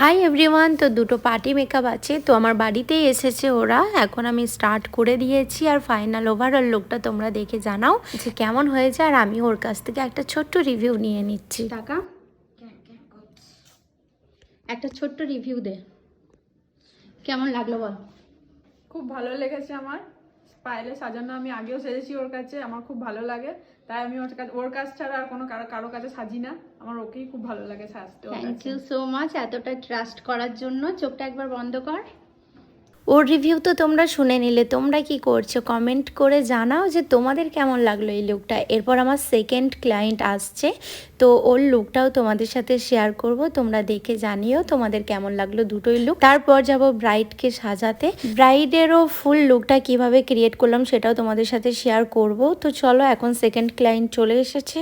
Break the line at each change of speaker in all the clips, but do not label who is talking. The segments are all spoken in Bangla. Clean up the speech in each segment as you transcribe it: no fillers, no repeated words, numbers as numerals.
হাই এভরিওয়ান, তো দুটো পার্টি মেকআপ আছে, তো আমার বাড়িতেই এসেছে ওরা। এখন আমি স্টার্ট করে দিয়েছি আর ফাইনাল ওভারঅল লুকটা তোমরা দেখে জানাও যে কেমন হয়েছে। আর আমি ওর কাছ থেকে একটা ছোট্ট রিভিউ নিয়ে নিচ্ছি। টাকা একটা ছোট্ট রিভিউ দে, কেমন লাগলো বল।
খুব ভালো লেগেছে আমার। স্পাইলে সাজানো আমি আগেও সেজেছি ওর কাছে, আমার খুব ভালো লাগে। তাই আমি ওর কাছ ছাড়া আর কোনো কারো কাছে সাজি না। আমার ওকেই খুব ভালো লাগে সাজতে।
থ্যাংক ইউ সো মাচ এতটা ট্রাস্ট করার জন্য। চোখটা একবার বন্ধ কর। ওর রিভিউ তো তোমরা শুনে নিলে, তোমরা কি করছো কমেন্ট করে জানাও যে তোমাদের কেমন লাগলো এই লুকটা। এরপর আমার সেকেন্ড ক্লায়েন্ট আসছে, তো ওর লুকটাও তোমাদের সাথে শেয়ার করব, তোমরা দেখে জানিও তোমাদের কেমন লাগলো দুটোই লুক। তারপর যাব ব্রাইডকে সাজাতে। ব্রাইডেরও ফুল লুকটা কিভাবে ক্রিয়েট করলাম সেটাও তোমাদের সাথে শেয়ার করব। তো চলো, এখন সেকেন্ড ক্লায়েন্ট চলে এসেছে।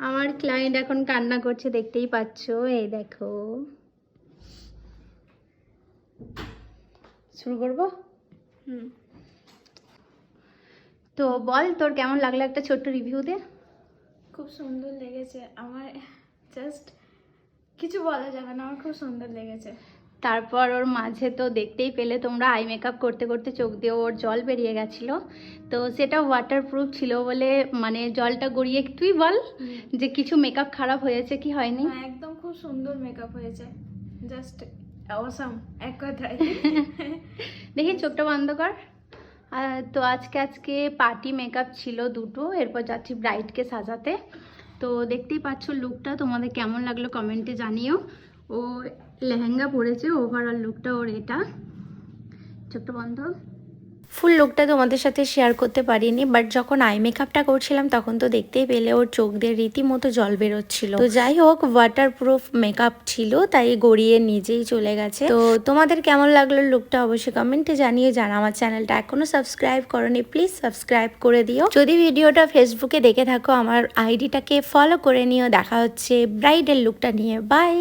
আমার ক্লায়েন্ট এখন কান্না করছে, দেখতেই পাচ্ছো, এই দেখো। শুরু করবো? তো বল তোর কেমন লাগলো, একটা ছোট্ট রিভিউ দে।
খুব সুন্দর লেগেছে আমার, জাস্ট কিছু বলা যাবে না, আমার খুব সুন্দর লেগেছে।
তারপর ওর মাঝে তো দেখতেই পেলে তোমরা, আই মেকআপ করতে করতে চোখ দিয়ে ওর জল বেরিয়ে গেছিলো। তো সেটা ওয়াটারপ্রুফ ছিল বলে, মানে জলটা গড়িয়ে, তুই বল যে কিছু মেকআপ খারাপ হয়েছে কি হয়নি?
একদম খুব সুন্দর মেকআপ হয়েছে, জাস্ট অসাম এক কথায়।
দেখি চোখটা বন্ধ কর। তো আজকে পার্টি মেকআপ ছিল দুটো, এরপর যাচ্ছি ব্রাইডকে সাজাতে। তো দেখতেই পাচ্ছ লুকটা, তোমাদের কেমন লাগলো কমেন্টে জানিও। ও লেহেঙ্গা পরেছে, ওভারঅল লুকটা ওর এটা। চোখটা বন্ধ। ফুল লুকটা তোমাদের সাথে শেয়ার করতে পারিনি, বাট যখন আই মেকআপটা করছিলাম তখন তো দেখতেই পেলে ওর চোখ দিয়ে রীতিমতো জল বেরোচ্ছিল। তো যাই হোক, ওয়াটারপ্রুফ মেকআপ ছিল তাই গড়িয়ে নিজেই চলে গেছে। তো তোমাদের কেমন লাগলো লুকটা অবশ্যই কমেন্টে জানিয়ে। যারা আমার চ্যানেলটা এখনো সাবস্ক্রাইব করনি প্লিজ সাবস্ক্রাইব করে দিও। যদি ভিডিওটা ফেসবুকে দেখে থাকো আমার আইডিটাকে ফলো করে নিও। দেখা হচ্ছে ব্রাইডের লুকটা নিয়ে। বাই।